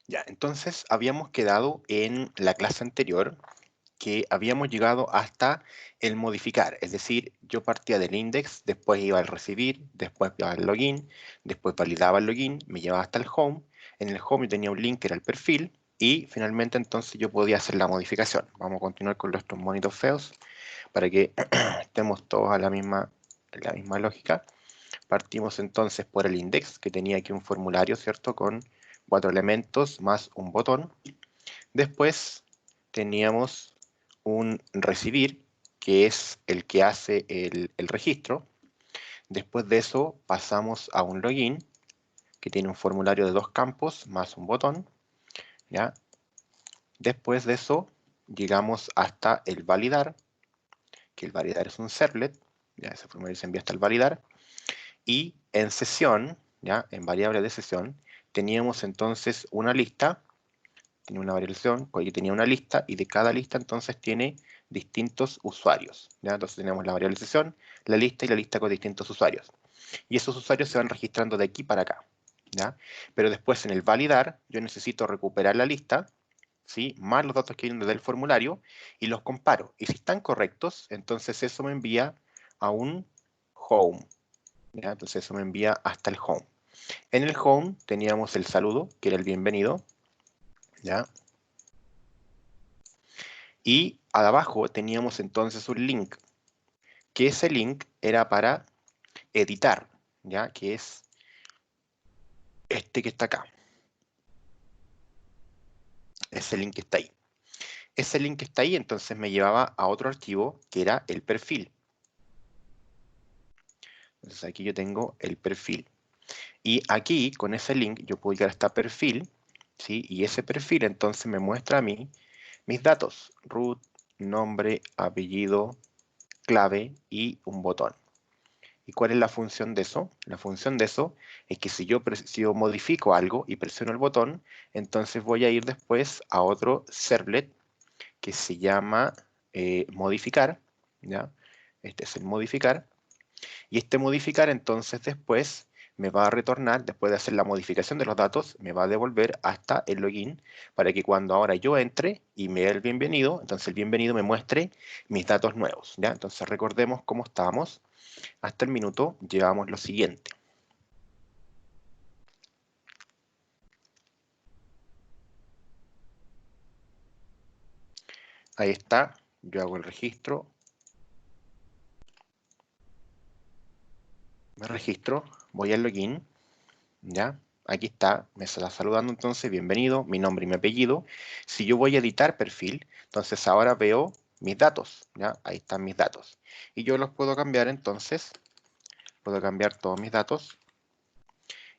Ya, entonces habíamos quedado en la clase anterior que habíamos llegado hasta el modificar, es decir, yo partía del index, después iba al recibir, después iba al login, después validaba el login, me llevaba hasta el home, en el home yo tenía un link que era el perfil y finalmente entonces yo podía hacer la modificación. Vamos a continuar con nuestros monitos feos para que estemos todos a la misma lógica. Partimos entonces por el index, que tenía aquí un formulario, ¿cierto? Con 4 elementos más un botón. Después teníamos un recibir, que es el que hace el registro. Después de eso pasamos a un login, que tiene un formulario de 2 campos más un botón. ¿Ya? Después de eso llegamos hasta el validar, que el validar es un servlet. ¿Ya? Ese formulario se envía hasta el validar. Y en sesión, ¿ya? En variable de sesión, teníamos entonces una lista, tiene una variación, que tenía una lista, y de cada lista entonces tiene distintos usuarios, ¿ya? Entonces tenemos la variable sesión, la lista y la lista con distintos usuarios. Y esos usuarios se van registrando de aquí para acá, ¿ya? Pero después en el validar, yo necesito recuperar la lista, ¿sí? Más los datos que vienen desde el formulario, y los comparo. Y si están correctos, entonces eso me envía a un home, ¿ya? Entonces eso me envía hasta el home. En el home teníamos el saludo, que era el bienvenido, ¿ya? Y abajo teníamos entonces un link, que ese link era para editar, ¿ya? Que es este que está acá. Ese link que está ahí. Ese link que está ahí entonces me llevaba a otro archivo que era el perfil. Entonces aquí yo tengo el perfil. Y aquí con ese link yo puedo llegar hasta perfil, ¿sí? Y ese perfil entonces me muestra a mí mis datos, root, nombre, apellido, clave y un botón. ¿Y cuál es la función de eso? La función de eso es que si yo modifico algo y presiono el botón, entonces voy a ir después a otro servlet que se llama modificar, ¿ya? Este es el modificar. Y este modificar entonces después me va a retornar, después de hacer la modificación de los datos, me va a devolver hasta el login para que cuando ahora yo entre y me dé el bienvenido, entonces el bienvenido me muestre mis datos nuevos, ¿ya? Entonces recordemos cómo estábamos. Hasta el minuto llevamos lo siguiente. Ahí está, yo hago el registro, me registro, voy al login, ¿ya? Aquí está, me está saludando entonces, bienvenido, mi nombre y mi apellido. Si yo voy a editar perfil, entonces ahora veo mis datos, ¿ya? Ahí están mis datos. Y yo los puedo cambiar entonces, puedo cambiar todos mis datos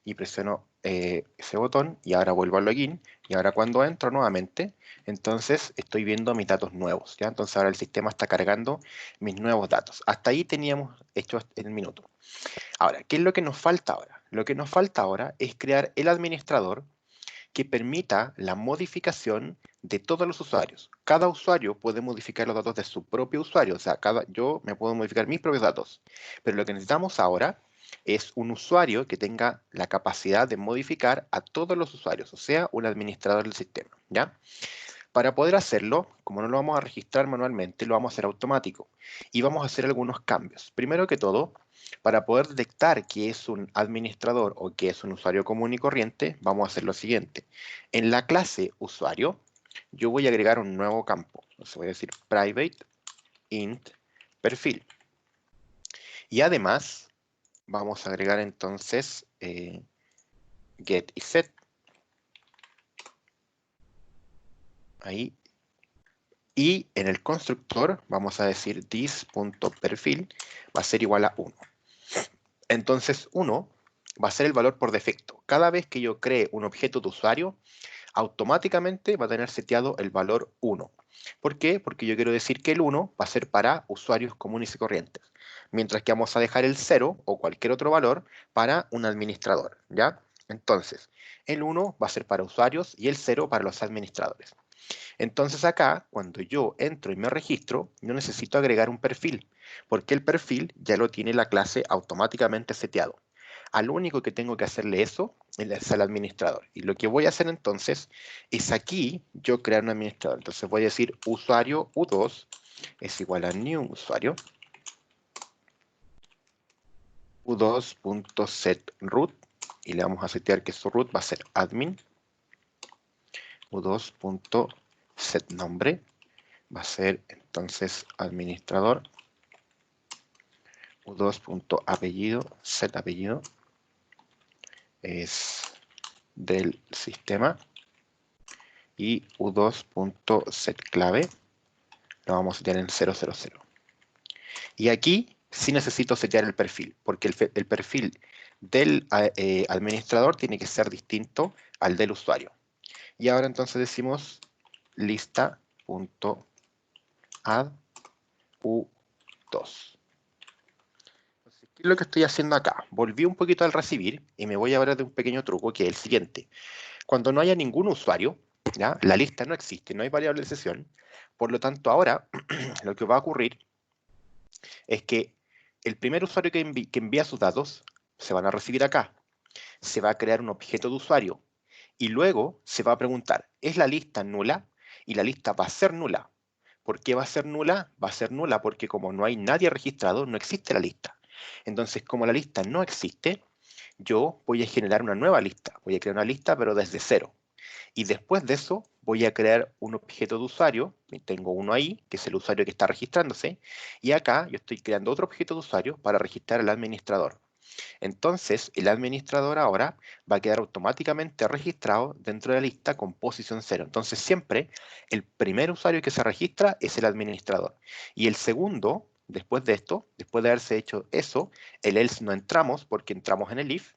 y presiono ese botón y ahora vuelvo al login y ahora cuando entro nuevamente, entonces estoy viendo mis datos nuevos, ¿ya? Entonces ahora el sistema está cargando mis nuevos datos. Hasta ahí teníamos hecho el minuto. Ahora, ¿qué es lo que nos falta ahora? Lo que nos falta ahora es crear el administrador que permita la modificación de todos los usuarios. Cada usuario puede modificar los datos de su propio usuario, o sea, yo me puedo modificar mis propios datos, pero lo que necesitamos ahora es un usuario que tenga la capacidad de modificar a todos los usuarios, o sea, un administrador del sistema, ¿ya? Para poder hacerlo, como no lo vamos a registrar manualmente, lo vamos a hacer automático y vamos a hacer algunos cambios. Primero que todo, para poder detectar que es un administrador o que es un usuario común y corriente, vamos a hacer lo siguiente. En la clase usuario, yo voy a agregar un nuevo campo. Entonces voy a decir private int perfil. Y además, vamos a agregar entonces get y set. Ahí. Y en el constructor vamos a decir this.perfil va a ser igual a 1. Entonces 1 va a ser el valor por defecto. Cada vez que yo cree un objeto de usuario, automáticamente va a tener seteado el valor 1. ¿Por qué? Porque yo quiero decir que el 1 va a ser para usuarios comunes y corrientes, mientras que vamos a dejar el 0 o cualquier otro valor para un administrador, ¿ya? Entonces, el 1 va a ser para usuarios y el 0 para los administradores. Entonces acá, cuando yo entro y me registro, no necesito agregar un perfil, porque el perfil ya lo tiene la clase automáticamente seteado. al único que tengo que hacerle eso es al administrador. Y lo que voy a hacer entonces es aquí yo crear un administrador. Entonces voy a decir usuario U2 es igual a new usuario u2.setRoot y le vamos a setear que su root va a ser admin. u2.setNombre va a ser entonces administrador. u2.apellido, setApellido es del sistema. Y u2.setClave lo vamos a setear en 000. Y aquí sí necesito setear el perfil, porque el perfil del administrador tiene que ser distinto al del usuario. Y ahora entonces decimos lista.add u2. ¿Qué es lo que estoy haciendo acá? Volví un poquito al recibir y me voy a hablar de un pequeño truco que es el siguiente. Cuando no haya ningún usuario, ¿ya? La lista no existe, no hay variable de sesión. Por lo tanto, ahora lo que va a ocurrir es que el primer usuario que envía sus datos se van a recibir acá. Se va a crear un objeto de usuario y luego se va a preguntar, ¿es la lista nula? Y la lista va a ser nula. ¿Por qué va a ser nula? Va a ser nula porque como no hay nadie registrado, no existe la lista. Entonces, como la lista no existe, yo voy a generar una nueva lista. Voy a crear una lista, pero desde cero. Y después de eso voy a crear un objeto de usuario, y tengo uno ahí, que es el usuario que está registrándose, y acá yo estoy creando otro objeto de usuario para registrar al administrador. Entonces, el administrador ahora va a quedar automáticamente registrado dentro de la lista con posición 0. Entonces, siempre el primer usuario que se registra es el administrador. Y el segundo, después de esto, después de haberse hecho eso, el else no entramos porque entramos en el if,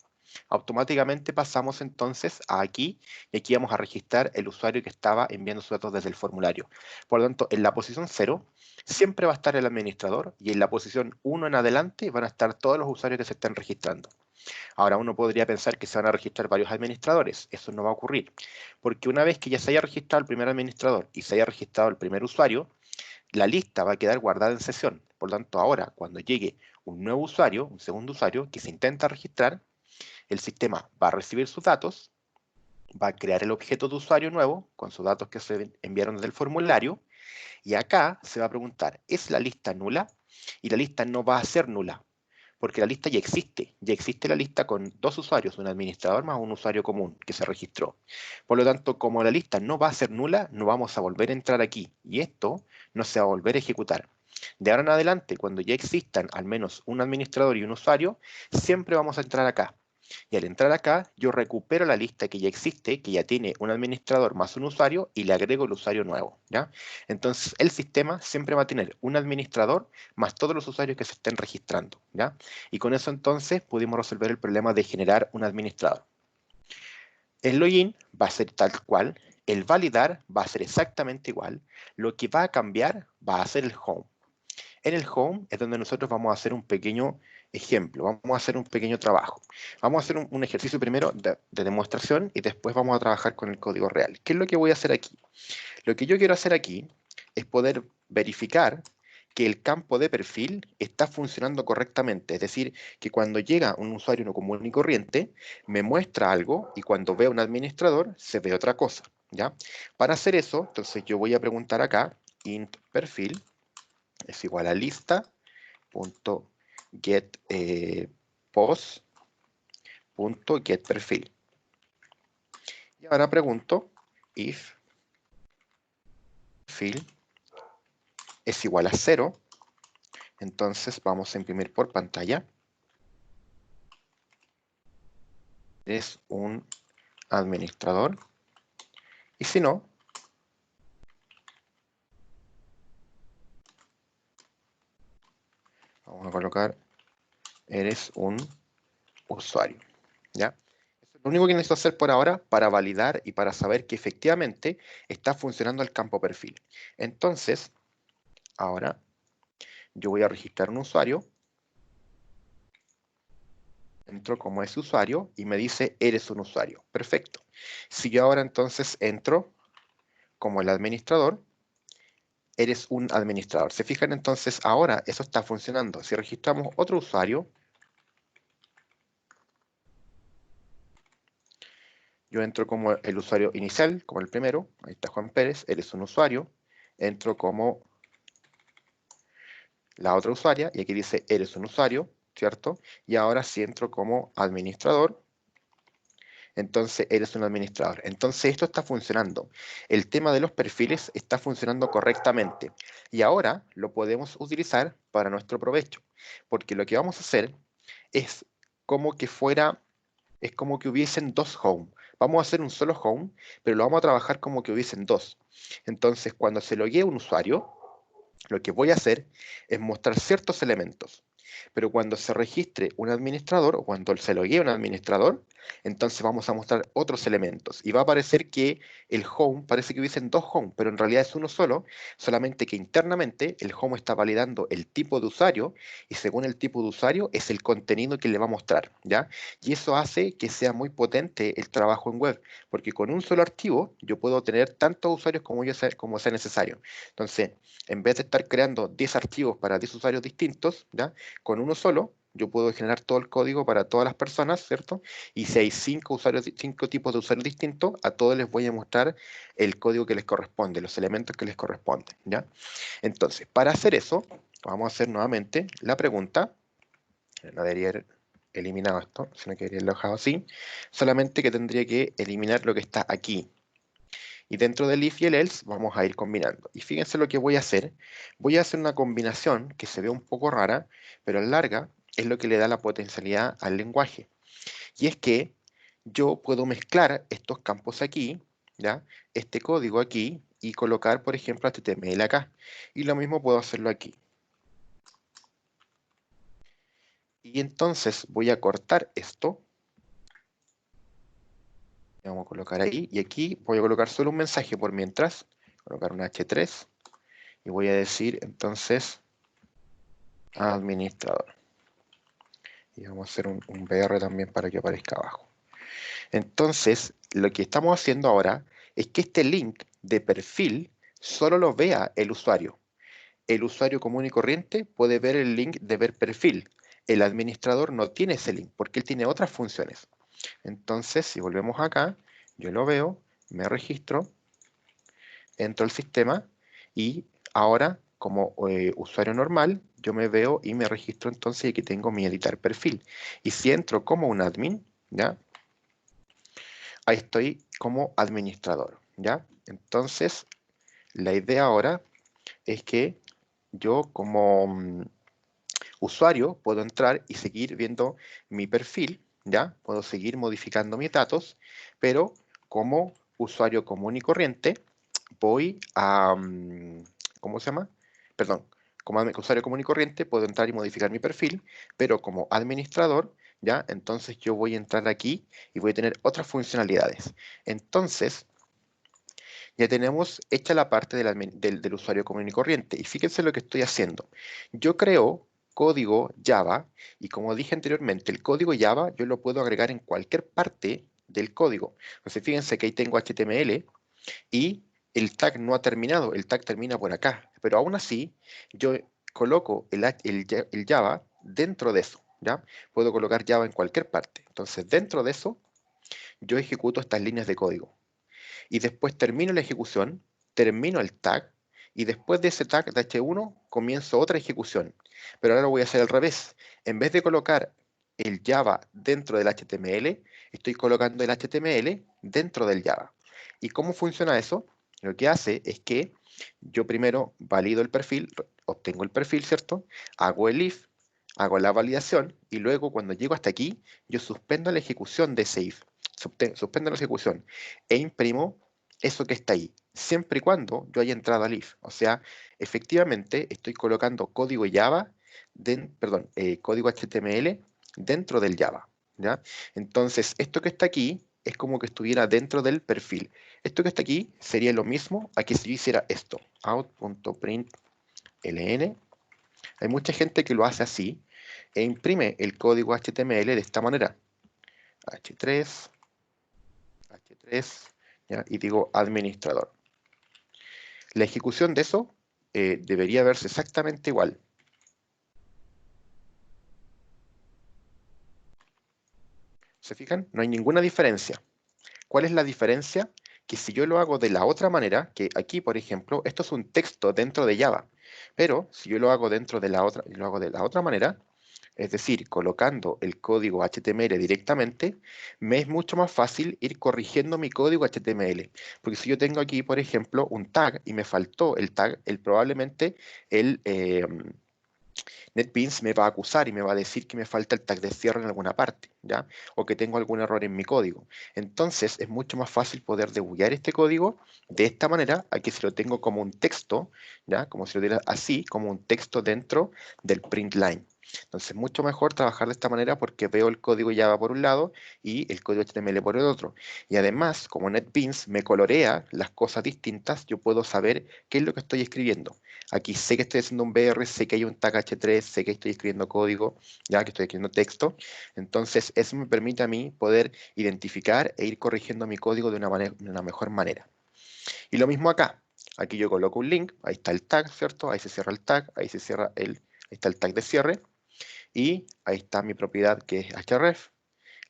automáticamente pasamos entonces a aquí y aquí vamos a registrar el usuario que estaba enviando sus datos desde el formulario. Por lo tanto, en la posición 0 siempre va a estar el administrador y en la posición 1 en adelante van a estar todos los usuarios que se estén registrando. Ahora uno podría pensar que se van a registrar varios administradores. Eso no va a ocurrir, porque una vez que ya se haya registrado el primer administrador y se haya registrado el primer usuario, la lista va a quedar guardada en sesión. Por lo tanto, ahora cuando llegue un nuevo usuario, un segundo usuario que se intenta registrar, el sistema va a recibir sus datos, va a crear el objeto de usuario nuevo con sus datos que se enviaron desde el formulario y acá se va a preguntar, ¿es la lista nula? Y la lista no va a ser nula, porque la lista ya existe la lista con dos usuarios, un administrador más un usuario común que se registró. Por lo tanto, como la lista no va a ser nula, no vamos a volver a entrar aquí y esto no se va a volver a ejecutar. De ahora en adelante, cuando ya existan al menos un administrador y un usuario, siempre vamos a entrar acá. Y al entrar acá, yo recupero la lista que ya existe, que ya tiene un administrador más un usuario, y le agrego el usuario nuevo, ¿ya? Entonces, el sistema siempre va a tener un administrador más todos los usuarios que se estén registrando, ¿ya? Y con eso entonces pudimos resolver el problema de generar un administrador. El login va a ser tal cual, el validar va a ser exactamente igual, lo que va a cambiar va a ser el home. En el home es donde nosotros vamos a hacer un pequeño ejemplo, vamos a hacer un pequeño trabajo. Vamos a hacer un ejercicio primero de demostración y después vamos a trabajar con el código real. ¿Qué es lo que voy a hacer aquí? Lo que yo quiero hacer aquí es poder verificar que el campo de perfil está funcionando correctamente. Es decir, que cuando llega un usuario no común y corriente, me muestra algo y cuando veo un administrador, se ve otra cosa, ¿ya? Para hacer eso, entonces yo voy a preguntar acá, int perfil es igual a lista.get post.getPerfil. Y ahora pregunto if perfil es igual a 0, entonces vamos a imprimir por pantalla. Es un administrador. Y si no, vamos a colocar eres un usuario. ¿Ya? Eso es lo único que necesito hacer por ahora para validar y para saber que efectivamente está funcionando el campo perfil. Entonces, ahora yo voy a registrar un usuario. Entro como ese usuario y me dice eres un usuario. Perfecto. Si yo ahora entonces entro como el administrador, eres un administrador. ¿Se fijan entonces? Ahora eso está funcionando. Si registramos otro usuario, Yo entro como el usuario inicial, como el primero. Ahí está Juan Pérez, eres un usuario. Entro como la otra usuaria y aquí dice eres un usuario, ¿cierto? Y ahora si entro como administrador, entonces eres un administrador. Entonces esto está funcionando. El tema de los perfiles está funcionando correctamente. Y ahora lo podemos utilizar para nuestro provecho. Porque lo que vamos a hacer es como que fuera, es como que hubiesen dos home. Vamos a hacer un solo home, pero lo vamos a trabajar como que hubiesen dos. Entonces cuando se loguee un usuario, lo que voy a hacer es mostrar ciertos elementos. Pero cuando se registre un administrador o cuando se loguee un administrador, entonces vamos a mostrar otros elementos. Y va a aparecer que el home, parece que hubiesen dos home, pero en realidad es uno solo, solamente que internamente el home está validando el tipo de usuario y según el tipo de usuario es el contenido que le va a mostrar, ¿ya? Y eso hace que sea muy potente el trabajo en web, porque con un solo archivo yo puedo tener tantos usuarios como sea necesario. Entonces, en vez de estar creando 10 archivos para 10 usuarios distintos, ¿ya? Con uno solo, yo puedo generar todo el código para todas las personas, ¿cierto? Y si hay 5 tipos de usuarios distintos, a todos les voy a mostrar el código que les corresponde, los elementos que les corresponden, ¿ya? Entonces, para hacer eso, vamos a hacer nuevamente la pregunta. No debería haber eliminado esto, sino que debería haberlo dejado así. Solamente que tendría que eliminar lo que está aquí, y dentro del if y el else vamos a ir combinando. Y fíjense lo que voy a hacer. Voy a hacer una combinación que se ve un poco rara, pero a la larga es lo que le da la potencialidad al lenguaje. Y es que yo puedo mezclar estos campos aquí, ¿ya? Este código aquí, y colocar, por ejemplo, HTML acá. Y lo mismo puedo hacerlo aquí. Y entonces voy a cortar esto. Vamos a colocar ahí. Y aquí voy a colocar solo un mensaje por mientras. Colocar un H3. Y voy a decir entonces administrador. Y vamos a hacer un BR también para que aparezca abajo. Entonces, lo que estamos haciendo ahora es que este link de perfil solo lo vea el usuario. El usuario común y corriente puede ver el link de ver perfil. El administrador no tiene ese link porque él tiene otras funciones. Entonces, si volvemos acá, yo lo veo, me registro, entro al sistema y ahora, como usuario normal, yo me veo y me registro entonces y aquí tengo mi editar perfil. Y si entro como un admin, ¿ya? Ahí estoy como administrador, ¿ya? Entonces, la idea ahora es que yo como usuario puedo entrar y seguir viendo mi perfil, ¿ya? Puedo seguir modificando mis datos, pero como usuario común y corriente, voy a, ¿cómo se llama? Perdón, como usuario común y corriente puedo entrar y modificar mi perfil, pero como administrador, ¿ya? Entonces yo voy a entrar aquí y voy a tener otras funcionalidades. Entonces, ya tenemos hecha la parte del usuario común y corriente. Y fíjense lo que estoy haciendo. Yo creo código Java y como dije anteriormente, el código Java yo lo puedo agregar en cualquier parte del código. Entonces fíjense que ahí tengo HTML y el tag no ha terminado, el tag termina por acá. Pero aún así, yo coloco el Java dentro de eso, ¿ya? Puedo colocar Java en cualquier parte. Entonces, dentro de eso, yo ejecuto estas líneas de código. Y después termino la ejecución, termino el tag, y después de ese tag de H1 comienzo otra ejecución. Pero ahora lo voy a hacer al revés. En vez de colocar el Java dentro del HTML, estoy colocando el HTML dentro del Java. ¿Y cómo funciona eso? Lo que hace es que yo primero valido el perfil, obtengo el perfil, ¿cierto? Hago el if, hago la validación y luego cuando llego hasta aquí, yo suspendo la ejecución de ese if. Suspendo la ejecución e imprimo eso que está ahí, siempre y cuando yo haya entrado al if. O sea, efectivamente estoy colocando código Java, perdón, código HTML dentro del Java, ¿ya? Entonces, esto que está aquí es como que estuviera dentro del perfil. Esto que está aquí sería lo mismo a que si yo hiciera esto, out.println. Hay mucha gente que lo hace así e imprime el código HTML de esta manera. H3, H3, ¿ya? Y digo administrador. La ejecución de eso debería verse exactamente igual. ¿Se fijan? No hay ninguna diferencia. ¿Cuál es la diferencia? Que si yo lo hago de la otra manera, que aquí, por ejemplo, esto es un texto dentro de Java, pero si yo lo hago dentro de la otra, lo hago de la otra manera, es decir, colocando el código HTML directamente, me es mucho más fácil ir corrigiendo mi código HTML. Porque si yo tengo aquí, por ejemplo, un tag y me faltó el tag, probablemente el, NetBeans me va a acusar y me va a decir que me falta el tag de cierre en alguna parte, ¿ya? O que tengo algún error en mi código. Entonces es mucho más fácil poder debuggar este código de esta manera a que si lo tengo como un texto, ¿ya? Como si lo diera así, como un texto dentro del print line. Entonces es mucho mejor trabajar de esta manera porque veo el código Java por un lado y el código HTML por el otro. Y además, como NetBeans me colorea las cosas distintas, yo puedo saber qué es lo que estoy escribiendo. Aquí sé que estoy haciendo un BR, sé que hay un tag H3, sé que estoy escribiendo código, ya que estoy escribiendo texto. Entonces, eso me permite a mí poder identificar e ir corrigiendo mi código de una mejor manera. Y lo mismo acá. Aquí yo coloco un link, ahí está el tag, ¿cierto? Ahí se cierra el tag, ahí se cierra ahí está el tag de cierre. Y ahí está mi propiedad que es href,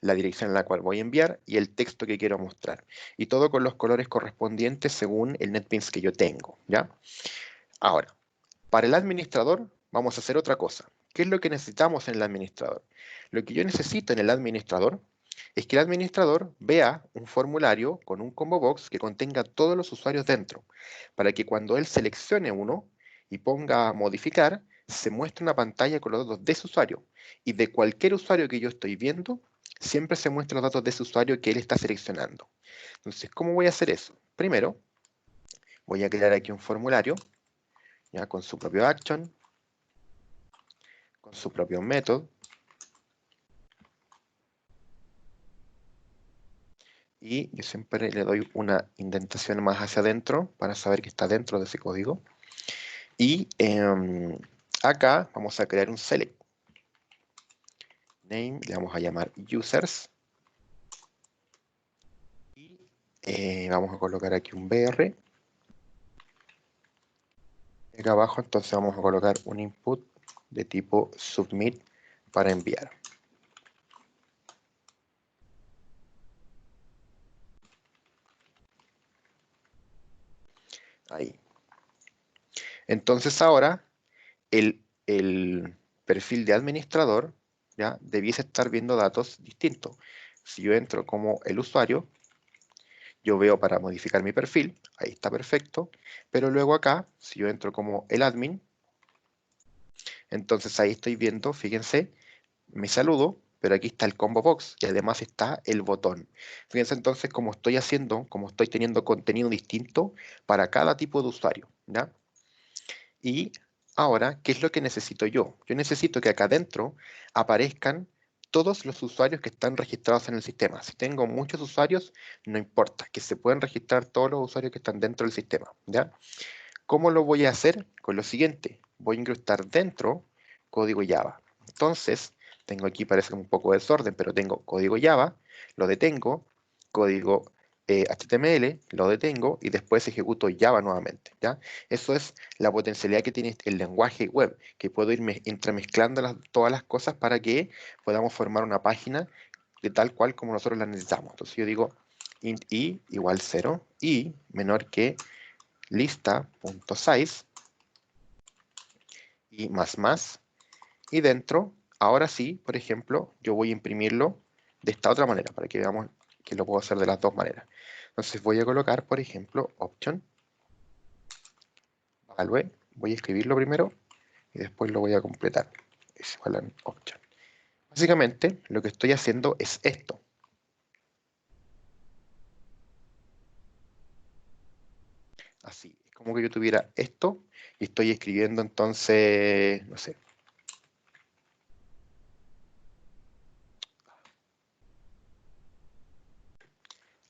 la dirección en la cual voy a enviar y el texto que quiero mostrar. Y todo con los colores correspondientes según el NetBeans que yo tengo, ¿ya? Ahora, para el administrador vamos a hacer otra cosa. ¿Qué es lo que necesitamos en el administrador? Lo que yo necesito en el administrador es que el administrador vea un formulario con un combo box que contenga todos los usuarios dentro, para que cuando él seleccione uno y ponga modificar, se muestre una pantalla con los datos de ese usuario. Y de cualquier usuario que yo estoy viendo, siempre se muestran los datos de ese usuario que él está seleccionando. Entonces, ¿cómo voy a hacer eso? Primero, voy a crear aquí un formulario, ya con su propio action, con su propio método, y yo siempre le doy una indentación más hacia adentro para saber que está dentro de ese código. Y acá vamos a crear un select name, le vamos a llamar users, y vamos a colocar aquí un br. Acá abajo entonces vamos a colocar un input de tipo submit para enviar. Ahí. Entonces ahora el perfil de administrador ya debiese estar viendo datos distintos. Si yo entro como el usuario, yo veo para modificar mi perfil, ahí está perfecto, pero luego acá, si yo entro como el admin, entonces ahí estoy viendo, fíjense, mi saludo, pero aquí está el combo box y además está el botón. Fíjense entonces cómo estoy haciendo, cómo estoy teniendo contenido distinto para cada tipo de usuario, ¿ya? Y ahora, ¿qué es lo que necesito yo? Yo necesito que acá adentro aparezcan todos los usuarios que están registrados en el sistema. Si tengo muchos usuarios, no importa, que se pueden registrar todos los usuarios que están dentro del sistema, ¿ya? ¿Cómo lo voy a hacer? Con lo siguiente, voy a incrustar dentro código Java. Entonces, tengo aquí, parece un poco de desorden, pero tengo código Java, lo detengo, código HTML, lo detengo y después ejecuto Java nuevamente, ¿ya? Eso es la potencialidad que tiene el lenguaje web, que puedo ir entremezclando todas las cosas para que podamos formar una página de tal cual como nosotros la necesitamos. Entonces yo digo int i igual 0, i menor que lista.size y más, y dentro, ahora sí, por ejemplo, yo voy a imprimirlo de esta otra manera, para que veamos que lo puedo hacer de las dos maneras. Entonces voy a colocar, por ejemplo, option, value, voy a escribirlo primero y después lo voy a completar. Es igual a option. Básicamente, lo que estoy haciendo es esto. Así, es como que yo tuviera esto y estoy escribiendo entonces, no sé,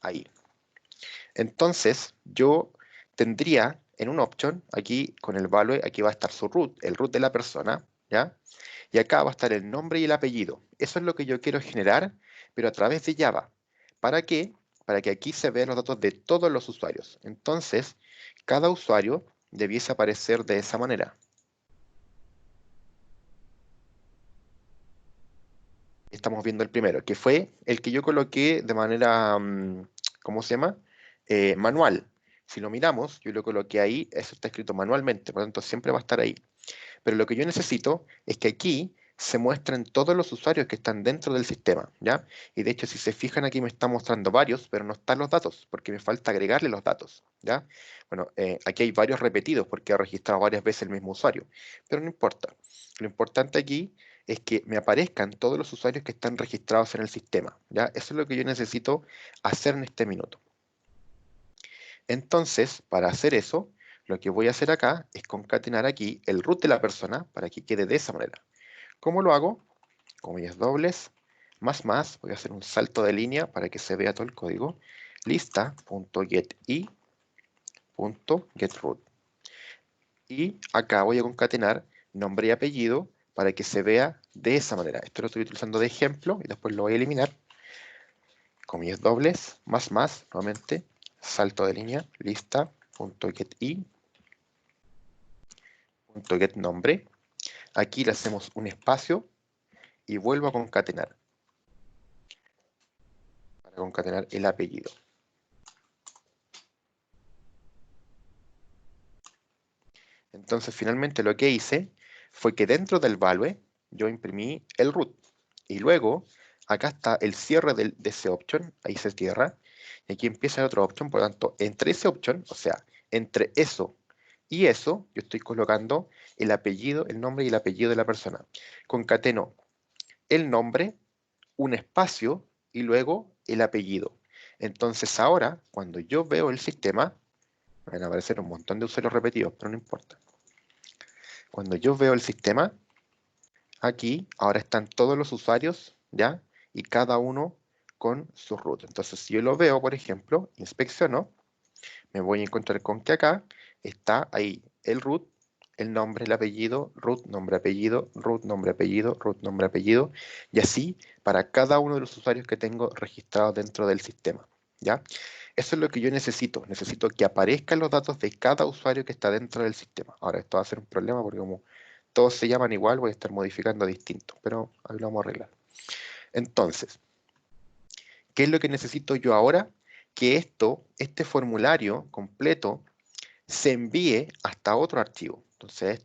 ahí. Entonces, yo tendría en un option, aquí con el value, aquí va a estar su root, el root de la persona, ¿ya? Y acá va a estar el nombre y el apellido. Eso es lo que yo quiero generar, pero a través de Java. ¿Para qué? Para que aquí se vean los datos de todos los usuarios. Entonces, cada usuario debiese aparecer de esa manera. Estamos viendo el primero, que fue el que yo coloqué de manera ¿cómo se llama? Manual. Si lo miramos, yo lo coloqué ahí, eso está escrito manualmente, por lo tanto siempre va a estar ahí. Pero lo que yo necesito es que aquí se muestren todos los usuarios que están dentro del sistema, ¿ya? Y de hecho, si se fijan aquí me está mostrando varios, pero no están los datos, porque me falta agregarle los datos, ¿ya? Bueno, aquí hay varios repetidos porque he registrado varias veces el mismo usuario, pero no importa. Lo importante aquí es que me aparezcan todos los usuarios que están registrados en el sistema, ¿ya? Eso es lo que yo necesito hacer en este minuto. Entonces, para hacer eso, lo que voy a hacer acá es concatenar aquí el root de la persona para que quede de esa manera. ¿Cómo lo hago? Comillas dobles, más, voy a hacer un salto de línea para que se vea todo el código. Lista.getI.getRoot. Y acá voy a concatenar nombre y apellido para que se vea de esa manera. Esto lo estoy utilizando de ejemplo y después lo voy a eliminar. Comillas dobles, más, nuevamente, salto de línea, lista.getI.getNombre. Aquí le hacemos un espacio y vuelvo a concatenar. Para concatenar el apellido. Entonces, finalmente lo que hice fue que dentro del value yo imprimí el root. Y luego, acá está el cierre de ese option, ahí se cierra. Y aquí empieza el otro option, por lo tanto, entre ese option, o sea, entre eso y eso, yo estoy colocando el apellido, el nombre y el apellido de la persona. Concateno el nombre, un espacio y luego el apellido. Entonces ahora, cuando yo veo el sistema, van a aparecer un montón de usuarios repetidos, pero no importa. Cuando yo veo el sistema, aquí ahora están todos los usuarios, ¿ya? Y cada uno con su root. Entonces, si yo lo veo, por ejemplo, inspecciono, me voy a encontrar con que acá está ahí el root, el nombre, el apellido, root, nombre, apellido, root, nombre, apellido, root, nombre, apellido, y así para cada uno de los usuarios que tengo registrados dentro del sistema, ¿ya? Eso es lo que yo necesito. Necesito que aparezcan los datos de cada usuario que está dentro del sistema. Ahora, esto va a ser un problema porque como todos se llaman igual, voy a estar modificando distinto, pero ahí lo vamos a arreglar. Entonces, ¿qué es lo que necesito yo ahora? Que este formulario completo, se envíe hasta otro archivo. Entonces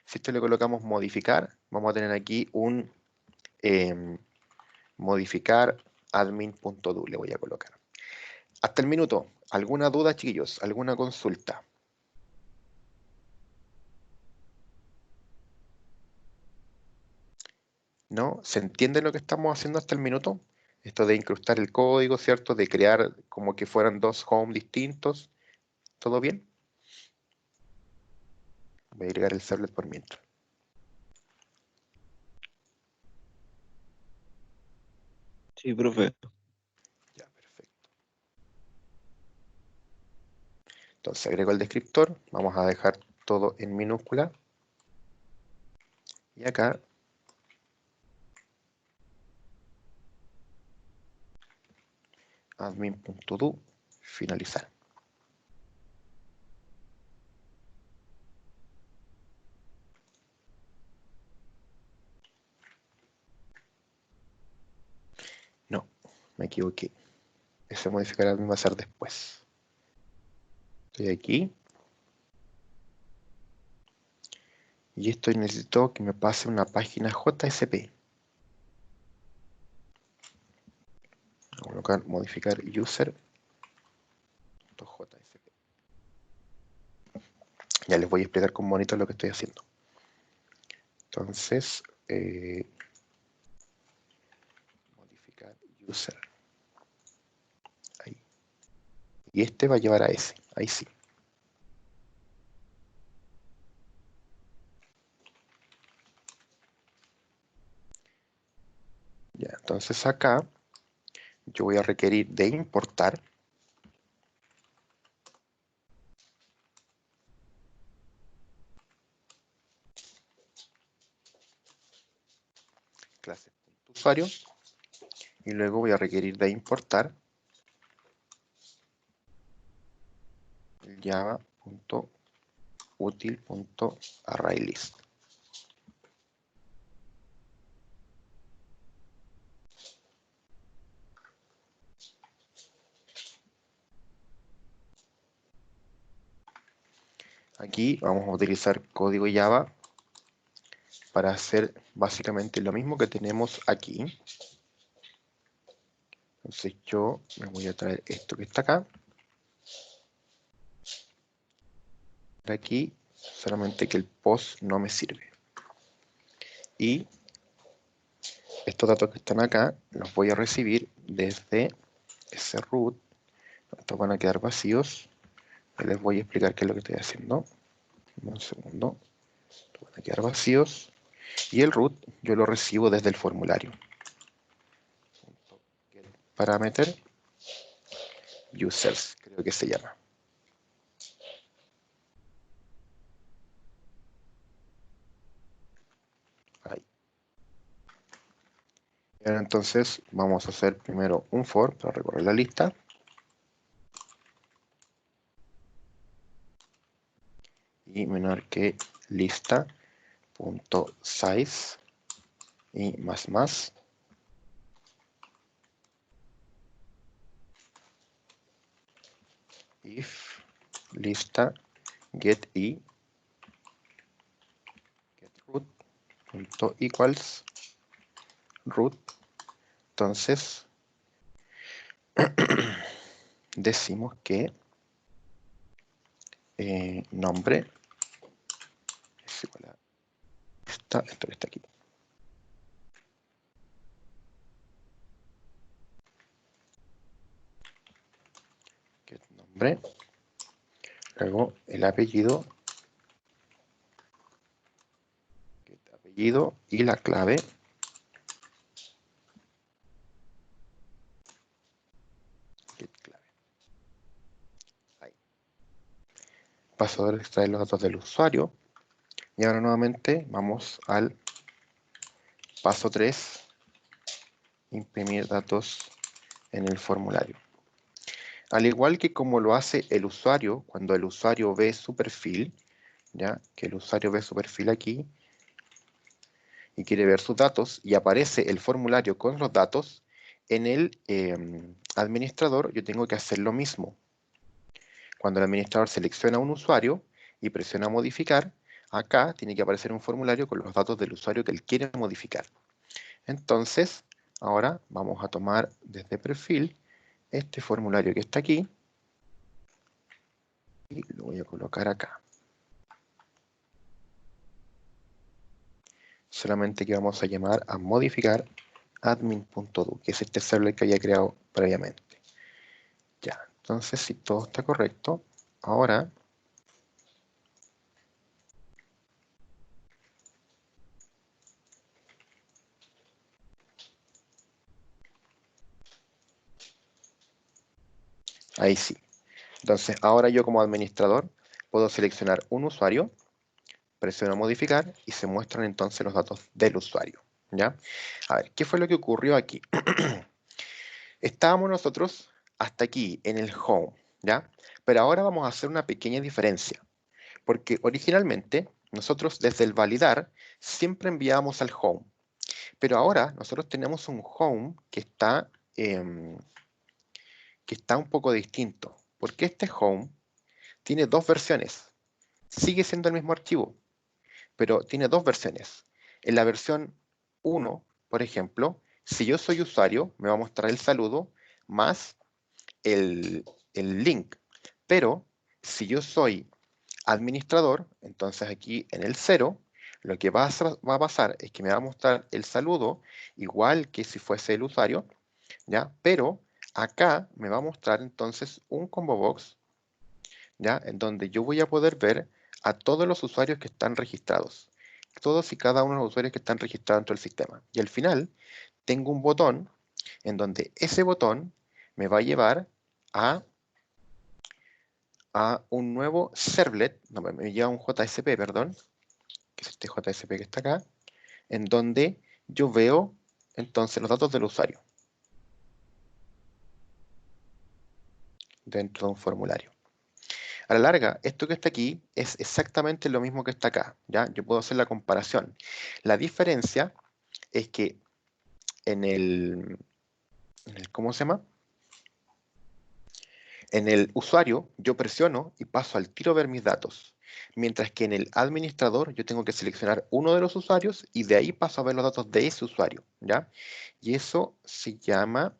si esto le colocamos modificar, vamos a tener aquí un modificar admin.do, le voy a colocar. Hasta el minuto, ¿alguna duda, chiquillos? ¿Alguna consulta? ¿No? ¿Se entiende lo que estamos haciendo hasta el minuto? Esto de incrustar el código, ¿cierto? De crear como que fueran dos home distintos. ¿Todo bien? Voy a agregar el servlet por mientras. Sí, profe. Ya, perfecto. Entonces agrego el descriptor. Vamos a dejar todo en minúscula. Y acá admin.do, finalizar. No, me equivoqué. Ese modificar admin va a ser después. Estoy aquí. Y esto necesito que me pase una página JSP. Voy a colocar modificar user.jsp. Ya les voy a explicar con bonito lo que estoy haciendo. Entonces, modificar user. Ahí. Y este va a llevar a ese. Ahí sí. Ya, entonces acá yo voy a requerir de importar clase.usuario y luego voy a requerir de importar el java.util.arraylist. Aquí vamos a utilizar código Java para hacer básicamente lo mismo que tenemos aquí. Entonces yo me voy a traer esto que está acá. Aquí, solamente que el post no me sirve. Y estos datos que están acá los voy a recibir desde ese root. Estos van a quedar vacíos. Les voy a explicar qué es lo que estoy haciendo. Un segundo. Estos van a quedar vacíos. Y el root yo lo recibo desde el formulario. Parameter users, creo que se llama. Ahí. Y ahora entonces vamos a hacer primero un for para recorrer la lista. Y menor que lista.size y más if lista get root punto equals root. Entonces decimos que nombre es igual a esto que está aquí. Get nombre, luego el apellido, get apellido y la clave. Get clave. Ahí. Paso a extraer los datos del usuario. Y ahora nuevamente vamos al paso 3, imprimir datos en el formulario. Al igual que como lo hace el usuario, cuando el usuario ve su perfil, ¿ya? Que el usuario ve su perfil aquí y quiere ver sus datos y aparece el formulario con los datos, en el administrador yo tengo que hacer lo mismo. Cuando el administrador selecciona un usuario y presiona modificar, acá tiene que aparecer un formulario con los datos del usuario que él quiere modificar. Entonces, ahora vamos a tomar desde perfil este formulario que está aquí y lo voy a colocar acá. Solamente que vamos a llamar a modificar admin.do, que es este server que había creado previamente. Ya, entonces si todo está correcto, ahora ahí sí. Entonces ahora yo como administrador puedo seleccionar un usuario, presiono modificar y se muestran entonces los datos del usuario. ¿Ya? A ver, ¿qué fue lo que ocurrió aquí? Estábamos nosotros hasta aquí en el home, ¿ya? Pero ahora vamos a hacer una pequeña diferencia, porque originalmente nosotros desde el validar siempre enviábamos al home, pero ahora nosotros tenemos un home que está un poco distinto, porque este home tiene dos versiones. Sigue siendo el mismo archivo, pero tiene dos versiones. En la versión 1, por ejemplo, si yo soy usuario, me va a mostrar el saludo más el, el link. Pero si yo soy administrador, entonces aquí en el 0, lo que va a pasar es que me va a mostrar el saludo igual que si fuese el usuario, ¿ya? Pero acá me va a mostrar entonces un combo box, ¿ya? En donde yo voy a poder ver a todos los usuarios que están registrados. Todos y cada uno de los usuarios que están registrados dentro del sistema. Y al final tengo un botón en donde ese botón me va a llevar a un nuevo servlet, no, me lleva a un JSP, perdón, que es este JSP que está acá, en donde yo veo entonces los datos del usuario dentro de un formulario. A la larga, esto que está aquí es exactamente lo mismo que está acá, ¿ya? Yo puedo hacer la comparación. La diferencia es que ¿cómo se llama? En el usuario, yo presiono y paso al tiro a ver mis datos. mientras que en el administrador yo tengo que seleccionar uno de los usuarios y de ahí paso a ver los datos de ese usuario, ¿ya? Y eso se llama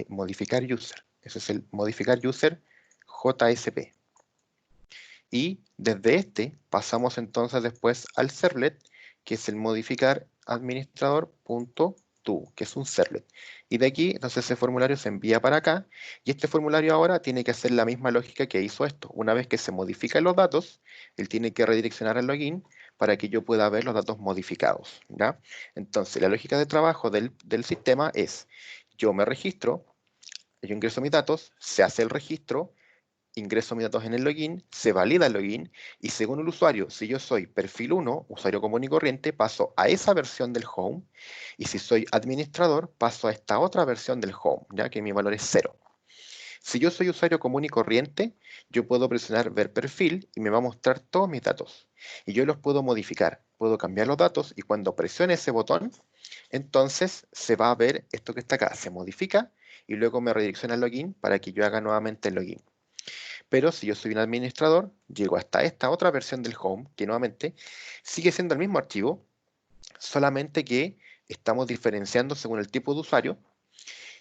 modificar user. Eso es el modificar user JSP. Y desde este pasamos entonces después al servlet, que es el modificar administrador.to, que es un servlet. Y de aquí, entonces ese formulario se envía para acá, y este formulario ahora tiene que hacer la misma lógica que hizo esto. Una vez que se modifican los datos, él tiene que redireccionar al login para que yo pueda ver los datos modificados, ¿ya? Entonces, la lógica de trabajo del sistema es, yo me registro, yo ingreso mis datos, se hace el registro, ingreso mis datos en el login, se valida el login y según el usuario, si yo soy perfil 1, usuario común y corriente, paso a esa versión del home y si soy administrador, paso a esta otra versión del home, ya que mi valor es 0. Si yo soy usuario común y corriente, yo puedo presionar ver perfil y me va a mostrar todos mis datos. Y yo los puedo modificar, puedo cambiar los datos y cuando presione ese botón, entonces se va a ver esto que está acá, se modifica y luego me redirecciona al login para que yo haga nuevamente el login. Pero si yo soy un administrador, llego hasta esta otra versión del home, que nuevamente sigue siendo el mismo archivo, solamente que estamos diferenciando según el tipo de usuario.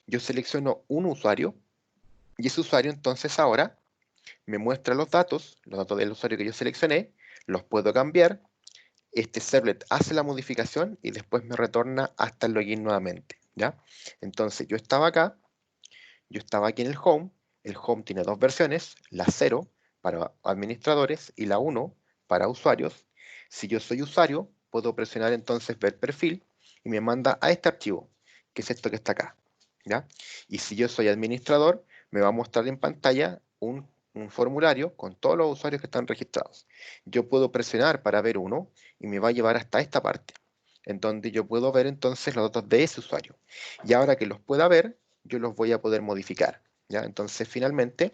Yo selecciono un usuario y ese usuario entonces ahora me muestra los datos del usuario que yo seleccioné, los puedo cambiar, este servlet hace la modificación y después me retorna hasta el login nuevamente, ¿ya? Entonces yo estaba aquí en el home tiene dos versiones, la 0 para administradores y la 1 para usuarios. Si yo soy usuario, puedo presionar entonces ver perfil y me manda a este archivo, que es esto que está acá, ¿ya? Y si yo soy administrador, me va a mostrar en pantalla un formulario con todos los usuarios que están registrados. Yo puedo presionar para ver uno y me va a llevar hasta esta parte, en donde yo puedo ver entonces los datos de ese usuario. Y ahora que los pueda ver, yo los voy a poder modificar, ¿ya? Entonces, finalmente,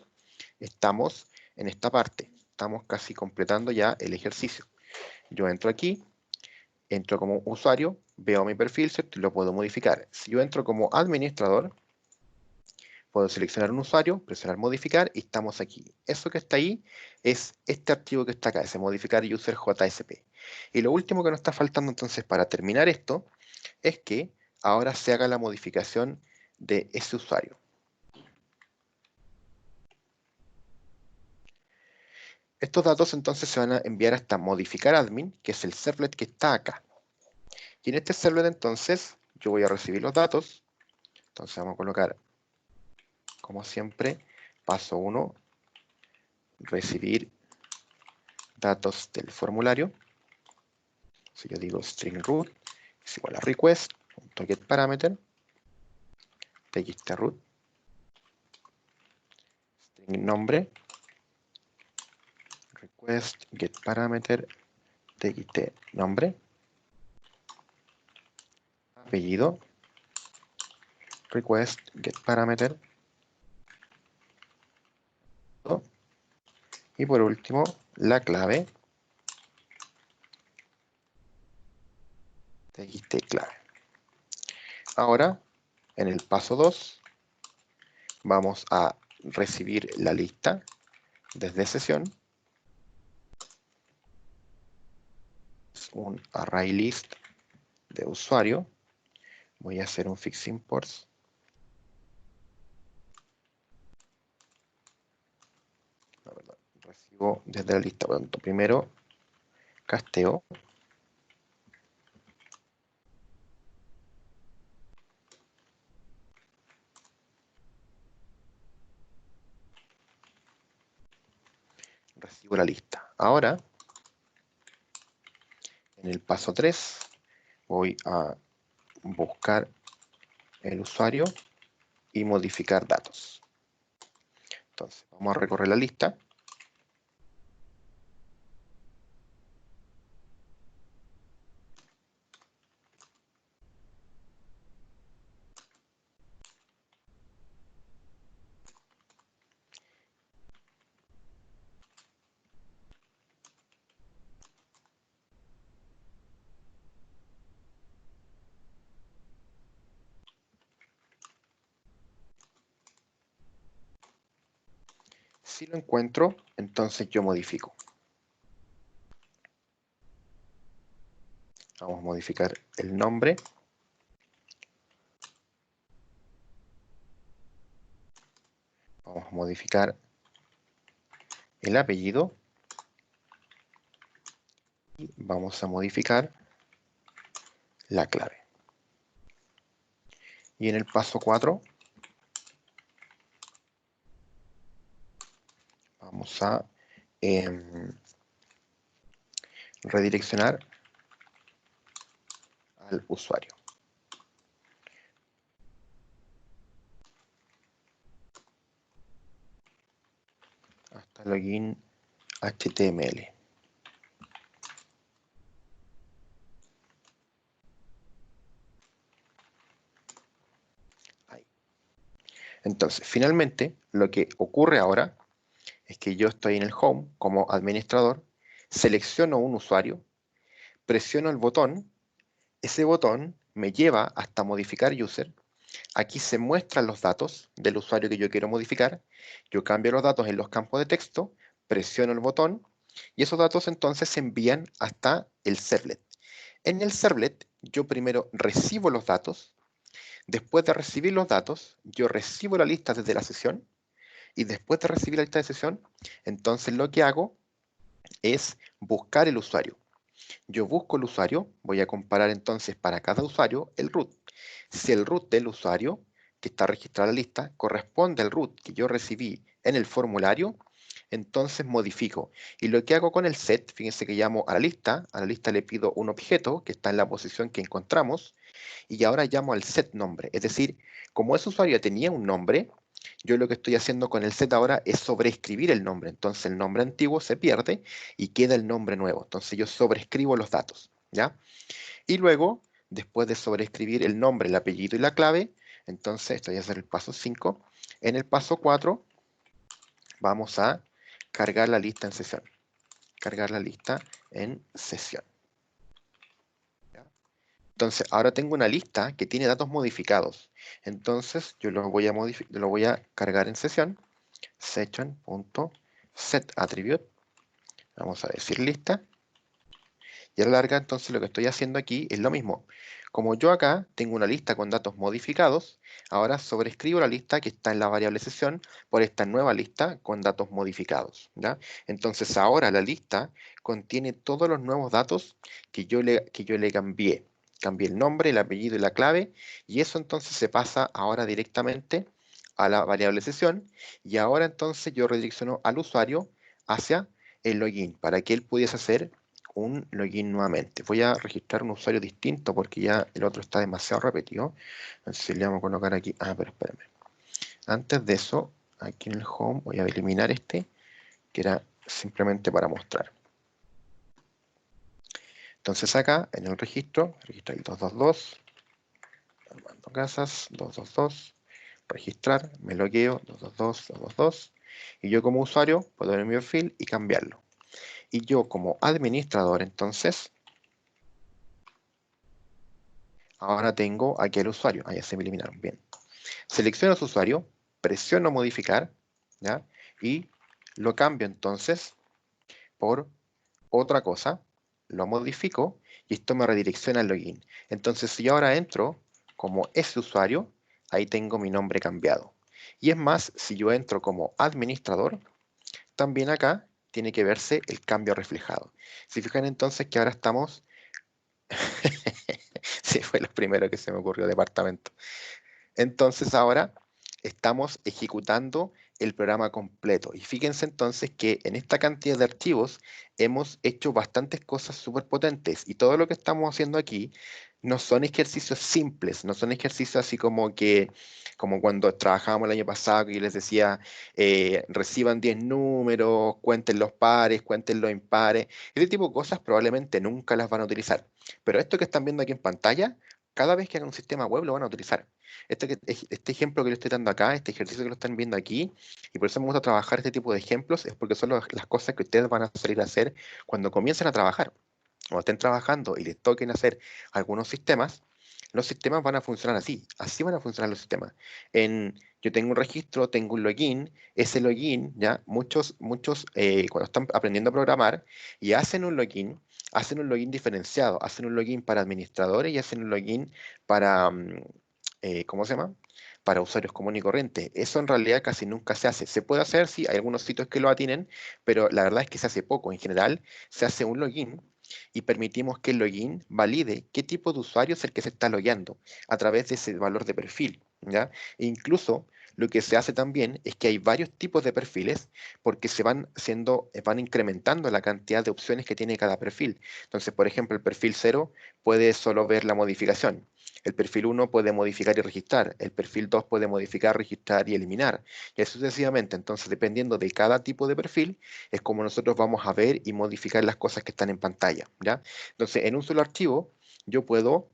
estamos en esta parte. Estamos casi completando ya el ejercicio. Yo entro aquí, entro como usuario, veo mi perfil, ¿cierto? Y lo puedo modificar. Si yo entro como administrador, puedo seleccionar un usuario, presionar modificar y estamos aquí. Eso que está ahí es este archivo que está acá, ese modificar user JSP. Y lo último que nos está faltando entonces para terminar esto es que ahora se haga la modificación de ese usuario. Estos datos entonces se van a enviar hasta modificar admin, que es el servlet que está acá. Y en este servlet entonces yo voy a recibir los datos. Entonces vamos a colocar, como siempre, paso 1, recibir datos del formulario. Si yo digo string root es igual a request.getParameter txt root string nombre request getParameter txt nombre apellido request getParameter y por último la clave txt clave. Ahora, en el paso 2, vamos a recibir la lista desde sesión. Es un array list de usuario. Voy a hacer un fix imports. No, perdón, recibo desde la lista. Por lo tanto, primero casteo. Recibo la lista. Ahora, en el paso 3, voy a buscar el usuario y modificar datos. Entonces, vamos a recorrer la lista. Si lo encuentro, entonces yo modifico. Vamos a modificar el nombre. Vamos a modificar el apellido. Y vamos a modificar la clave. Y en el paso 4 vamos a redireccionar al usuario. Hasta login HTML. Ahí. Entonces, finalmente, lo que ocurre ahora es que yo estoy en el home como administrador, selecciono un usuario, presiono el botón, ese botón me lleva hasta modificar user. Aquí se muestran los datos del usuario que yo quiero modificar. Yo cambio los datos en los campos de texto, presiono el botón y esos datos entonces se envían hasta el servlet. En el servlet yo primero recibo los datos. Después de recibir los datos, yo recibo la lista desde la sesión y después de recibir la lista de sesión, entonces lo que hago es buscar el usuario. Yo busco el usuario, voy a comparar entonces para cada usuario el root. Si el root del usuario que está registrado en la lista corresponde al root que yo recibí en el formulario, entonces modifico. Y lo que hago con el set, fíjense que llamo a la lista le pido un objeto que está en la posición que encontramos, y ahora llamo al set nombre. Es decir, como ese usuario tenía un nombre, yo lo que estoy haciendo con el set ahora es sobreescribir el nombre. Entonces el nombre antiguo se pierde y queda el nombre nuevo. Entonces yo sobreescribo los datos, ¿ya? Y luego, después de sobreescribir el nombre, el apellido y la clave, entonces esto ya es el paso 5. En el paso 4 vamos a cargar la lista en sesión. Cargar la lista en sesión. Entonces, ahora tengo una lista que tiene datos modificados. Entonces, yo lo voy a cargar en sesión. Session.setAttribute. Vamos a decir lista. Y a la larga, entonces, lo que estoy haciendo aquí es lo mismo. Como yo acá tengo una lista con datos modificados, ahora sobrescribo la lista que está en la variable sesión por esta nueva lista con datos modificados, ¿ya? Entonces, ahora la lista contiene todos los nuevos datos que yo le cambié. Cambié el nombre, el apellido y la clave, y eso entonces se pasa ahora directamente a la variable sesión, y ahora entonces yo redirecciono al usuario hacia el login para que él pudiese hacer un login nuevamente. Voy a registrar un usuario distinto porque ya el otro está demasiado repetido. Entonces le vamos a colocar aquí. Pero espérame. Antes de eso, aquí en el home voy a eliminar este, que era simplemente para mostrar. Entonces acá, en el registro el 222, Armando Casas, 222, registrar, me logueo, 222, 222, y yo como usuario puedo ver mi perfil y cambiarlo. Y yo como administrador, entonces, ahora tengo aquí el usuario. Ya se me eliminaron, bien. Selecciono su usuario, presiono modificar, ¿ya? Y lo cambio entonces por otra cosa, lo modifico y esto me redirecciona al login. Entonces, si yo ahora entro como ese usuario, ahí tengo mi nombre cambiado. Y es más, si yo entro como administrador, también acá tiene que verse el cambio reflejado. Si fijan entonces que ahora estamos... Sí, fue lo primero que se me ocurrió, departamento. Entonces ahora estamos ejecutando el programa completo. Y fíjense entonces que en esta cantidad de archivos hemos hecho bastantes cosas súper potentes. Y todo lo que estamos haciendo aquí no son ejercicios simples, no son ejercicios así como cuando trabajábamos el año pasado, que yo les decía, reciban 10 números, cuenten los pares, cuenten los impares. Ese tipo de cosas probablemente nunca las van a utilizar. Pero esto que están viendo aquí en pantalla, cada vez que hagan un sistema web lo van a utilizar. Este ejemplo que le estoy dando acá, este ejercicio que lo están viendo aquí, y por eso me gusta trabajar este tipo de ejemplos, es porque son las cosas que ustedes van a salir a hacer cuando comiencen a trabajar. Cuando estén trabajando y les toquen hacer algunos sistemas, los sistemas van a funcionar así van a funcionar los sistemas. Yo tengo un registro, tengo un login, ese login, ya, muchos cuando están aprendiendo a programar y hacen un login, hacen un login diferenciado, hacen un login para administradores y hacen un login para, ¿cómo se llama? Para usuarios comunes y corrientes. Eso en realidad casi nunca se hace. Se puede hacer, sí, hay algunos sitios que lo atienen, pero la verdad es que se hace poco. En general, se hace un login y permitimos que el login valide qué tipo de usuario es el que se está logueando a través de ese valor de perfil, ¿ya? E incluso lo que se hace también es que hay varios tipos de perfiles porque van incrementando la cantidad de opciones que tiene cada perfil. Entonces, por ejemplo, el perfil 0 puede solo ver la modificación. El perfil 1 puede modificar y registrar. El perfil 2 puede modificar, registrar y eliminar. Y así sucesivamente. Entonces, dependiendo de cada tipo de perfil, es como nosotros vamos a ver y modificar las cosas que están en pantalla, ¿ya? Entonces, en un solo archivo, yo puedo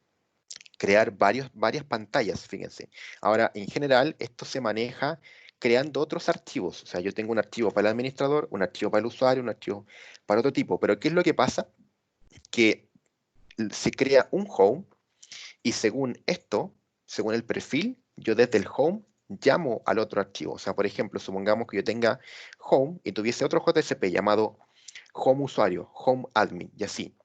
crear varias pantallas, fíjense. Ahora, en general, esto se maneja creando otros archivos. O sea, yo tengo un archivo para el administrador, un archivo para el usuario, un archivo para otro tipo. Pero ¿qué es lo que pasa? Que se crea un home y según esto, según el perfil, yo desde el home llamo al otro archivo. O sea, por ejemplo, supongamos que yo tenga home y tuviese otro JSP llamado home usuario, home admin y así.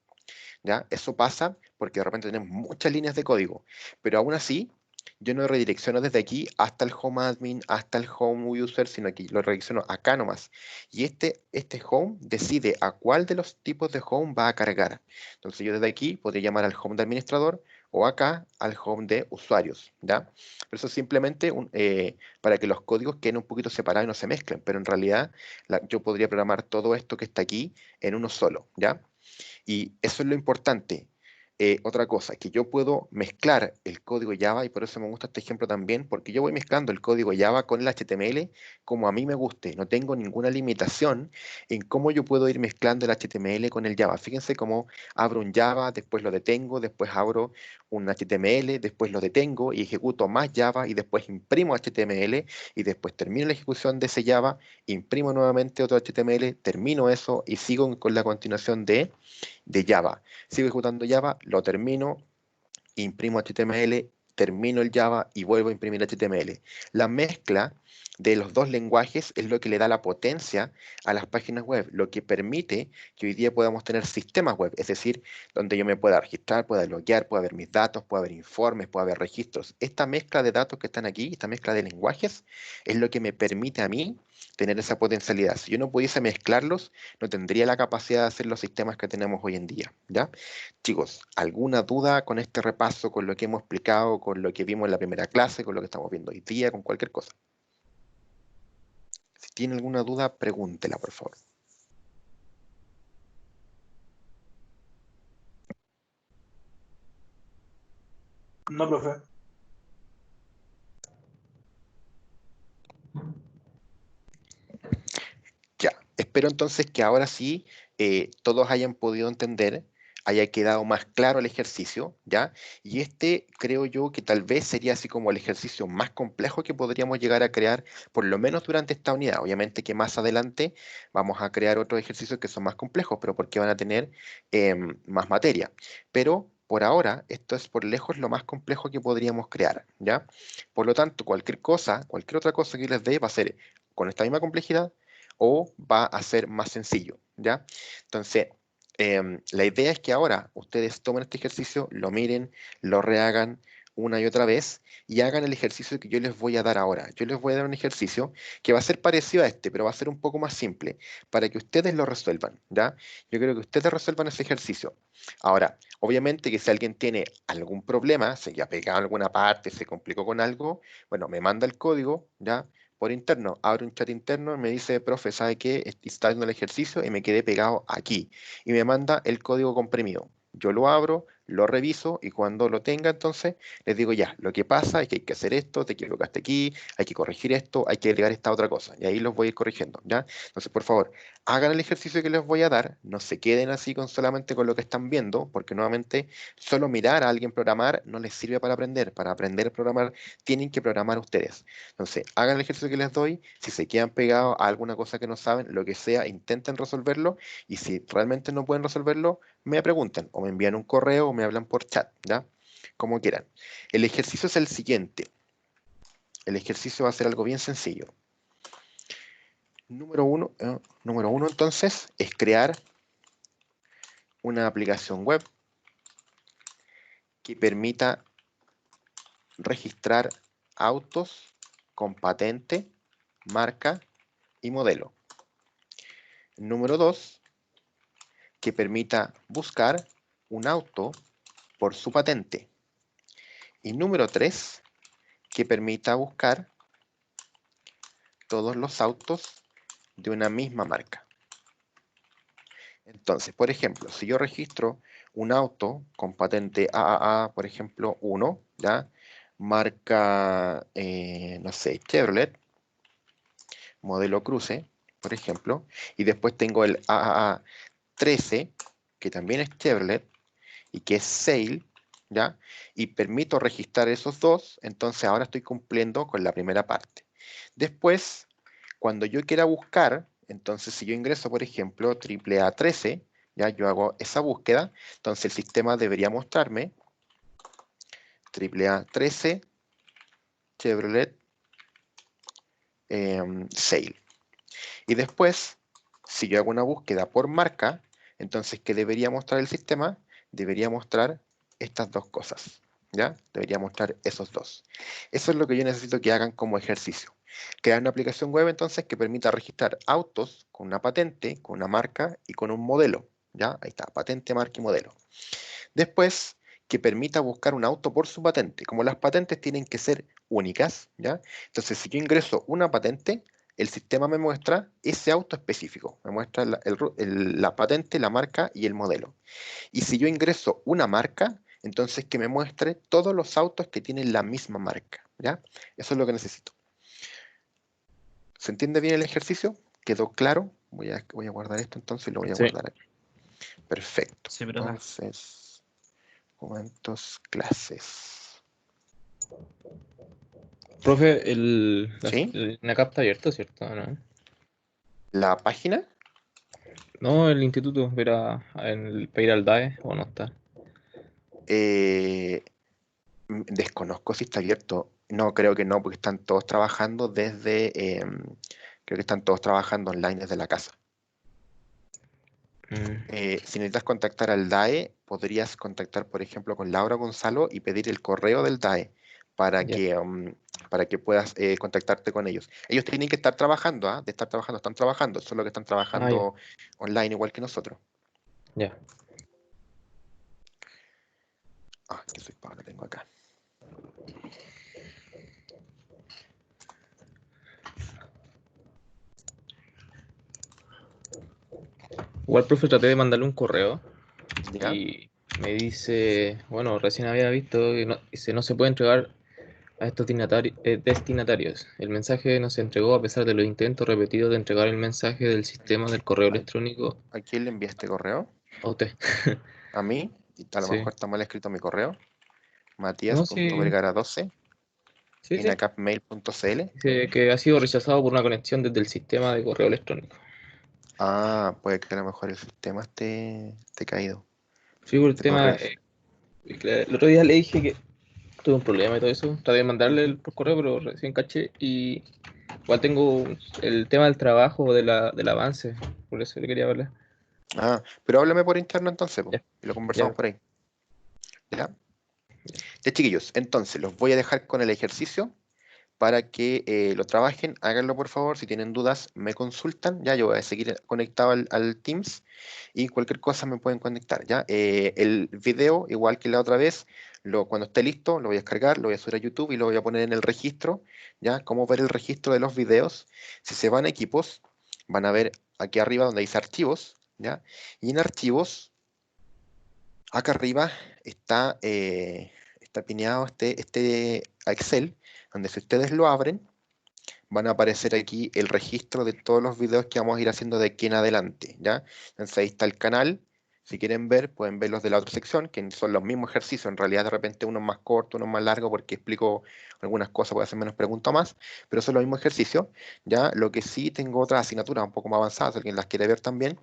¿Ya? Eso pasa porque de repente tenemos muchas líneas de código, pero aún así yo no redirecciono desde aquí hasta el home admin, hasta el home user, sino que lo redirecciono acá nomás. Y este home decide a cuál de los tipos de home va a cargar. Entonces yo desde aquí podría llamar al home de administrador o acá al home de usuarios, ¿ya? Pero eso es simplemente para que los códigos queden un poquito separados y no se mezclen, pero en realidad yo podría programar todo esto que está aquí en uno solo, ¿ya? Y eso es lo importante. Otra cosa, que yo puedo mezclar el código Java, y por eso me gusta este ejemplo también, porque yo voy mezclando el código Java con el HTML como a mí me guste. No tengo ninguna limitación en cómo yo puedo ir mezclando el HTML con el Java. Fíjense cómo abro un Java, después lo detengo, después abro un HTML, después lo detengo y ejecuto más Java y después imprimo HTML y después termino la ejecución de ese Java, imprimo nuevamente otro HTML, termino eso y sigo con la continuación de Java. Sigo ejecutando Java, lo termino, imprimo HTML, termino el Java y vuelvo a imprimir HTML. La mezcla de los dos lenguajes es lo que le da la potencia a las páginas web, lo que permite que hoy día podamos tener sistemas web, es decir, donde yo me pueda registrar, pueda loguear, pueda ver mis datos, pueda ver informes, pueda ver registros. Esta mezcla de datos que están aquí, esta mezcla de lenguajes, es lo que me permite a mí tener esa potencialidad. Si yo no pudiese mezclarlos, no tendría la capacidad de hacer los sistemas que tenemos hoy en día, ¿ya? Chicos, ¿alguna duda con este repaso, con lo que hemos explicado, con lo que vimos en la primera clase, con lo que estamos viendo hoy día, con cualquier cosa? Si tiene alguna duda, pregúntela, por favor. No, profe. Ya, espero entonces que ahora sí todos hayan podido entender, haya quedado más claro el ejercicio, ¿ya? Y este creo yo que tal vez sería así como el ejercicio más complejo que podríamos llegar a crear, por lo menos durante esta unidad. Obviamente que más adelante vamos a crear otros ejercicios que son más complejos, pero porque van a tener más materia. Pero por ahora, esto es por lejos lo más complejo que podríamos crear, ¿ya? Por lo tanto, cualquier cosa, cualquier otra cosa que les dé va a ser con esta misma complejidad o va a ser más sencillo, ¿ya? Entonces, la idea es que ahora ustedes tomen este ejercicio, lo miren, lo rehagan una y otra vez y hagan el ejercicio que yo les voy a dar ahora. Yo les voy a dar un ejercicio que va a ser parecido a este, pero va a ser un poco más simple para que ustedes lo resuelvan, ¿ya? Yo creo que ustedes resuelvan ese ejercicio. Ahora, obviamente que si alguien tiene algún problema, se ha pegado en alguna parte, se complicó con algo, bueno, me manda el código, ¿ya? Por interno, abre un chat interno y me dice, profe, ¿sabe qué? Está haciendo el ejercicio y me quedé pegado aquí. Y me manda el código comprimido. Yo lo abro, lo reviso y cuando lo tenga, entonces les digo ya, lo que pasa es que hay que hacer esto, te equivocaste aquí, hay que corregir esto, hay que agregar esta otra cosa. Y ahí los voy a ir corrigiendo, ¿ya? Entonces, por favor, hagan el ejercicio que les voy a dar, no se queden así solamente con lo que están viendo, porque nuevamente solo mirar a alguien programar no les sirve para aprender. Para aprender a programar tienen que programar ustedes. Entonces, hagan el ejercicio que les doy, si se quedan pegados a alguna cosa que no saben, lo que sea, intenten resolverlo y si realmente no pueden resolverlo, me preguntan o me envían un correo o me hablan por chat, ¿ya? Como quieran. El ejercicio es el siguiente. El ejercicio va a ser algo bien sencillo. Número uno entonces, es crear una aplicación web que permita registrar autos con patente, marca y modelo. Número 2, que permita buscar un auto por su patente. Y número 3, que permita buscar todos los autos de una misma marca. Entonces, por ejemplo, si yo registro un auto con patente AAA, por ejemplo, 1, ¿ya? Marca, no sé, Chevrolet, modelo Cruze, por ejemplo, y después tengo el AAA 13, que también es Chevrolet, y que es Sail, ¿ya? Y permito registrar esos dos, entonces ahora estoy cumpliendo con la primera parte. Después, cuando yo quiera buscar, entonces si yo ingreso, por ejemplo, AAA 13, ya yo hago esa búsqueda, entonces el sistema debería mostrarme AAA 13 Chevrolet Sail. Y después, si yo hago una búsqueda por marca, entonces, ¿qué debería mostrar el sistema? Debería mostrar estas dos cosas, ¿ya? Debería mostrar esos dos. Eso es lo que yo necesito que hagan como ejercicio. Crear una aplicación web, entonces, que permita registrar autos con una patente, con una marca y con un modelo, ¿ya? Ahí está, patente, marca y modelo. Después, que permita buscar un auto por su patente. Como las patentes tienen que ser únicas, ¿ya? Entonces, si yo ingreso una patente, el sistema me muestra ese auto específico. Me muestra la patente, la marca y el modelo. Y si yo ingreso una marca, entonces que me muestre todos los autos que tienen la misma marca, ¿ya? Eso es lo que necesito. ¿Se entiende bien el ejercicio? ¿Quedó claro? Voy a guardar esto entonces y lo voy a Sí. guardar aquí. Perfecto. Sí, profe. Entonces, documentos, clases. Profe, ¿Sí? el NACAP está abierto, ¿cierto? ¿No? ¿La página? No, el instituto, para ir al DAE o no está. Desconozco si está abierto. No, creo que no, porque están todos trabajando creo que están todos trabajando online desde la casa. Si necesitas contactar al DAE, podrías contactar, por ejemplo, con Laura Gonzalo y pedir el correo del DAE para Ya. para que puedas contactarte con ellos. Ellos tienen que estar trabajando, ¿ah? De estar trabajando, están trabajando, solo que están Ya. trabajando online igual que nosotros. Ya. Ah, que soy Pablo, tengo acá. Igual, profe, traté de mandarle un correo ¿Ya? y me dice, bueno, recién había visto que dice, no se puede entregar a estos destinatarios. El mensaje no se entregó a pesar de los intentos repetidos de entregar el mensaje del sistema del correo electrónico ¿A quién le envié este correo? a usted. A mí, y a lo Sí. mejor está mal escrito mi correo, No, sí, matías.vergara12 sí, sí. inacapmail.cl. Dice que ha sido rechazado por una conexión desde el sistema de correo electrónico. Ah, puede que a lo mejor el sistema esté caído Sí, por el de tema, correos. el otro día le dije que tuve un problema y todo eso. Traté de mandarle Ujú. por correo, pero recién caché. Y igual tengo el tema del trabajo, del avance. Por eso le quería hablar. Ah, pero háblame por interno entonces, po, Ya, y lo conversamos ya, por ahí. ¿Ya? Ya, chiquillos, entonces los voy a dejar con el ejercicio para que lo trabajen, háganlo por favor, si tienen dudas me consultan, ya yo voy a seguir conectado al Teams y cualquier cosa me pueden conectar, ya. El video, igual que la otra vez, cuando esté listo lo voy a descargar, lo voy a subir a YouTube y lo voy a poner en el registro, ya, cómo ver el registro de los videos. Si se van a equipos, van a ver aquí arriba donde dice archivos, ya, y en archivos, acá arriba está pineado este Excel, donde si ustedes lo abren, van a aparecer aquí el registro de todos los videos que vamos a ir haciendo de aquí en adelante, ¿ya? Entonces ahí está el canal. Si quieren ver, pueden ver los de la otra sección, que son los mismos ejercicios. En realidad, de repente, uno es más corto, uno es más largo, porque explico algunas cosas, puede hacer menos preguntas más, pero son los mismos ejercicios, ¿ya? Lo que sí tengo otras asignaturas un poco más avanzadas, si alguien las quiere ver también,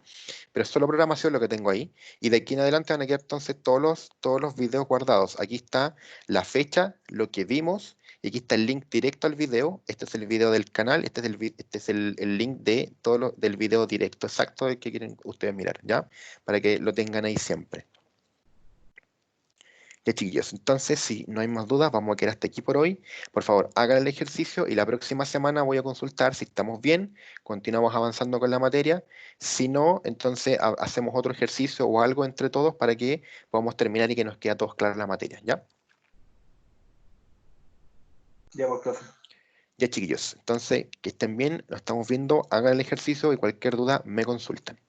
pero es solo programación lo que tengo ahí. Y de aquí en adelante van a quedar entonces todos los videos guardados. Aquí está la fecha, lo que vimos Y aquí está el link directo al video. Este es el video del canal. Este es el link de del video directo exacto del que quieren ustedes mirar, ¿ya? Para que lo tengan ahí siempre. Ya, chiquillos, entonces, si no hay más dudas, vamos a quedar hasta aquí por hoy. Por favor, hagan el ejercicio y la próxima semana voy a consultar si estamos bien, continuamos avanzando con la materia. Si no, entonces hacemos otro ejercicio o algo entre todos para que podamos terminar y que nos quede a todos clara la materia, ¿ya? Ya, pues, profe. Ya, chiquillos, entonces, que estén bien, lo estamos viendo, hagan el ejercicio y cualquier duda me consultan.